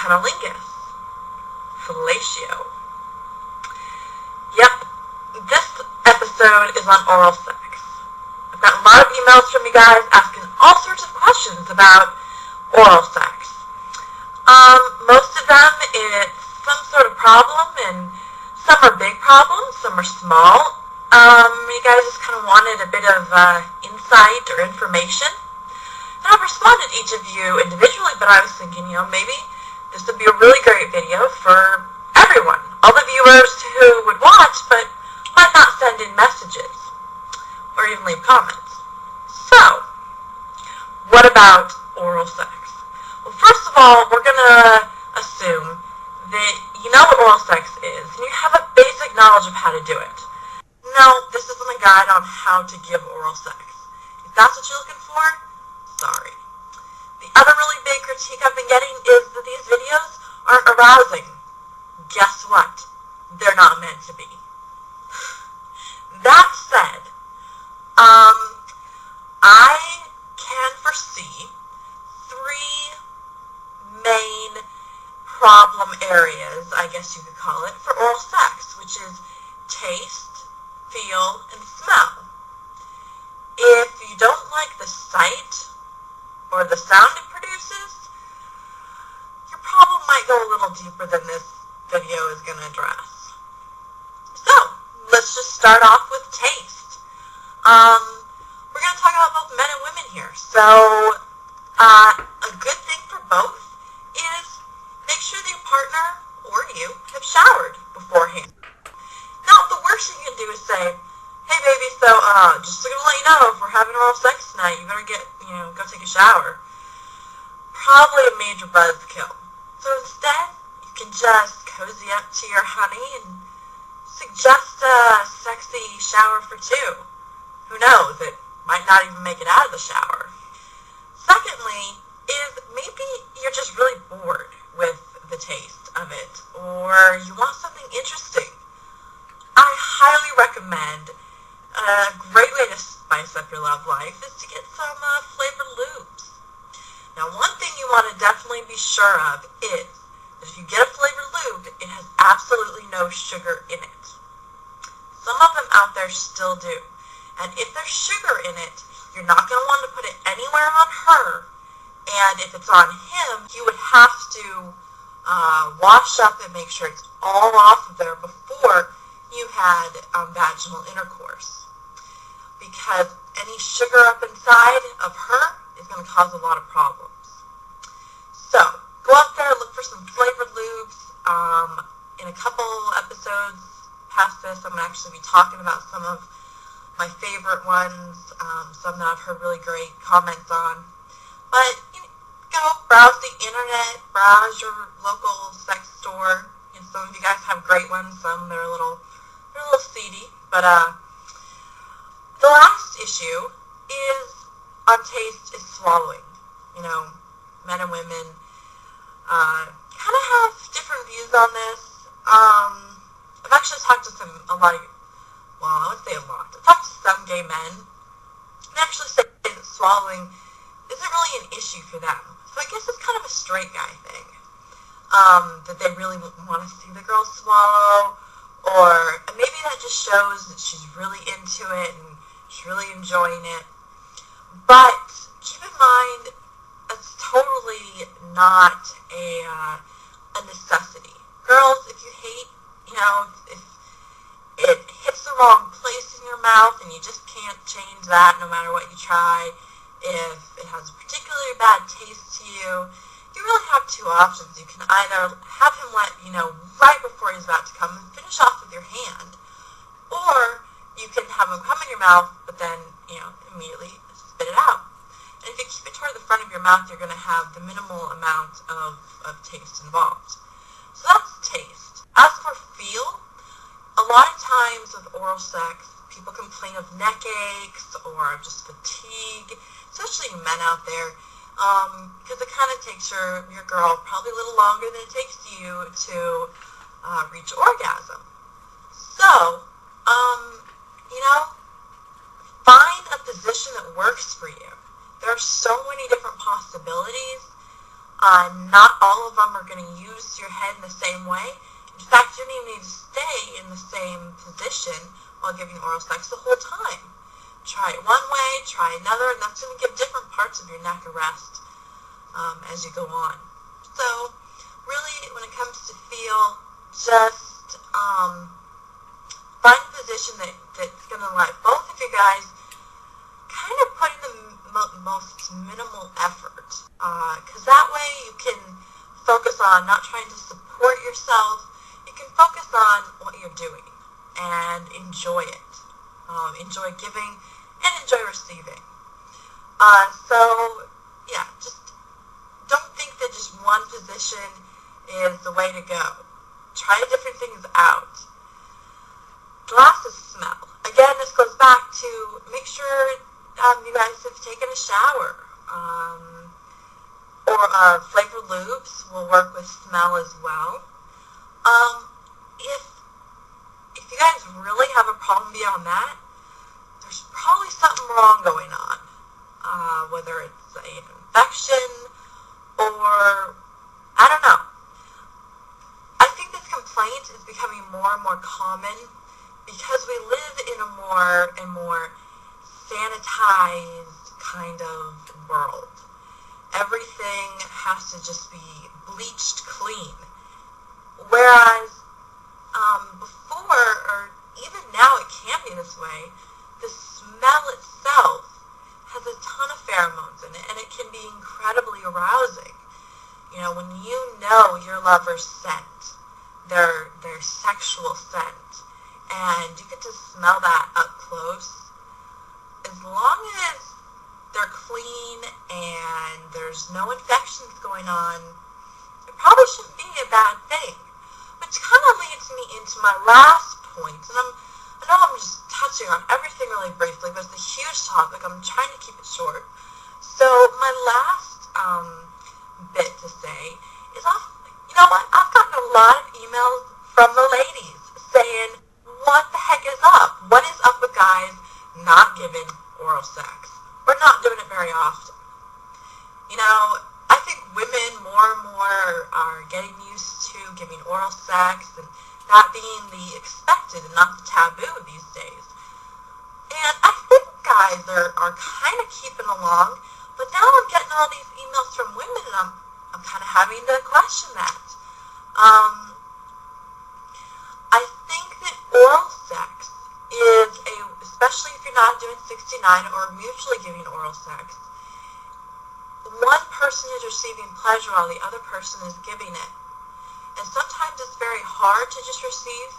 cunnilingus, fellatio. Yep, this episode is on oral sex. I've got a lot of emails from you guys asking all sorts of questions about oral sex. Most of them, it's some sort of problem, and some are big problems, some are small. You guys just kind of wanted a bit of insight or information. And I've responded to each of you individually, but I was thinking, maybe this would be a really great video for everyone. All the viewers who would watch, but might not send in messages or even leave comments. So, what about oral sex? Well, first of all, we're going to assume that you know what oral sex is, and you have a basic knowledge of how to do it. No, this isn't a guide on how to give oral sex. If that's what you're looking for, sorry. The other really big critique I've been getting is that these videos aren't arousing. Guess what? They're not meant to be. That said, I can foresee three main problem areas, I guess you could call it, for oral sex, which is taste, feel, and smell. If you don't like the sight or the sound it produces, your problem might go a little deeper than this video is going to address. So, let's just start off with taste. We're going to talk about both men and women here. So, a good thing for both is make sure that your partner or you have showered beforehand. Now, the worst thing you can do is say, hey baby, so just going to let you know, if we're having oral sex tonight, you better go take a shower. Probably a major buzzkill. So instead, you can just cozy up to your honey and suggest a sexy shower for two. Who knows, it might not even make it out of the shower. Secondly, is maybe you're just really bored with the taste of it, or you want something interesting. I highly recommend a great way to spice up your love life is to get some flavored lubes. Now, one thing you want to definitely be sure of is that if you get a flavored lube, it has absolutely no sugar in it. Some of them out there still do. And if there's sugar in it, you're not going to want to put it anywhere on her. And if it's on him, you would have to wash up and make sure it's all off of there before you had vaginal intercourse. Because any sugar up inside of her is going to cause a lot of problems. So, go out there, look for some flavored lubes. In a couple episodes past this, I'm going to actually be talking about some of my favorite ones, some that I've heard really great comments on. But, go browse the internet, browse your local sex store. Some of you guys have great ones, some they're a little seedy. But the last issue is on taste is swallowing. Men and women kind of have different views on this. I've actually talked to I would say a lot. I've talked to some gay men and actually say that swallowing isn't really an issue for them. So I guess it's kind of a straight guy thing. That they really want to see the girl swallow, or maybe that just shows that she's really into it and she's really enjoying it. But keep in mind, it's totally not a necessity. Girls, if you hate, if it hits the wrong place in your mouth and you just can't change that no matter what you try, if it has a particularly bad taste to you, you really have two options. You can either have him let you know right before he's about to come and finish off with your hand, or you can have him come in your mouth, but then, immediately spit it out. And if you keep it toward the front of your mouth, you're going to have the minimal amount of taste involved. So that's taste. As for feel, a lot of times with oral sex, people complain of neck aches or just fatigue, especially men out there, because it kind of takes your girl probably a little longer than it takes you to reach orgasm. So, find a position that works for you. There are so many different possibilities. Not all of them are going to use your head in the same way. In fact, you don't even need to stay in the same position while giving oral sex the whole time. Try it one way, try another, and that's going to give different parts of your neck a rest as you go on. So, really, when it comes to feel, just find a position that's going to let both of you guys kind of put in the most minimal effort. Because that way you can focus on not trying to support yourself. You can focus on what you're doing and enjoy it. Enjoy giving and enjoy receiving. So, yeah, just don't think that just one position is the way to go. Try different things out. Glasses smell. Again, this goes back to make sure you guys have taken a shower. Or flavored lubes will work with smell as well. If you guys really have a problem beyond that, there's probably something wrong going on. Whether it's an infection or, I don't know. I think this complaint is becoming more and more common because we live in a more and more sanitized kind of world. Everything has to just be bleached clean. Whereas before, or even now it can be this way, the smell itself has a ton of pheromones in it, and it can be incredibly arousing. You know, when you know your lover's scent, their sexual scent, and you get to smell that up close, as long as they're clean and there's no infections going on, it probably shouldn't be a bad thing. Which kind of leads me into my last point, and I know I'm just touching on everything really briefly, but it's a huge topic. I'm trying to keep it short. So my last bit to say is, you know what? I've gotten a lot of emails from the ladies saying, what the heck is up? What is up with guys not giving oral sex? We're not doing it very often. You know, I think women more and more are getting used to giving oral sex and that being the expected and not the taboo these days. And I think guys are kind of keeping along, but now I'm getting all these emails from women and I'm kind of having to question that. I think that oral sex is especially if you're not doing 69 or mutually giving oral sex, one person is receiving pleasure while the other person is giving it. And sometimes it's very hard to just receive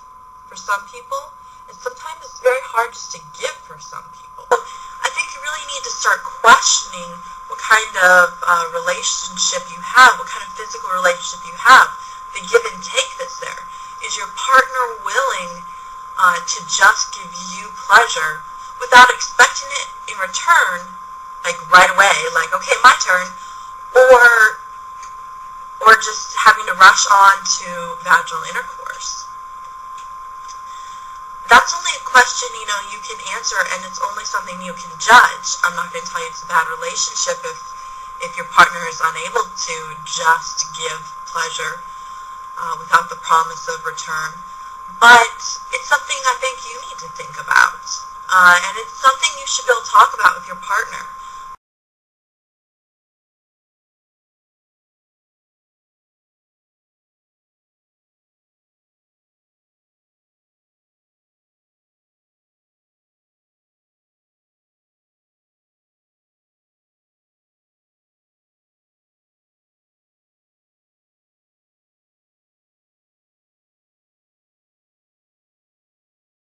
for some people, and sometimes it's very hard just to give for some people. I think you really need to start questioning what kind of relationship you have, what kind of physical relationship you have, the give and take that's there. Is your partner willing to just give you pleasure without expecting it in return, like right away, like, okay, my turn, or just having to rush on to vaginal intercourse? That's only a question, you know, you can answer, and it's only something you can judge. I'm not going to tell you it's a bad relationship if your partner is unable to just give pleasure without the promise of return. But it's something I think you need to think about. And it's something you should be able to talk about with your partner.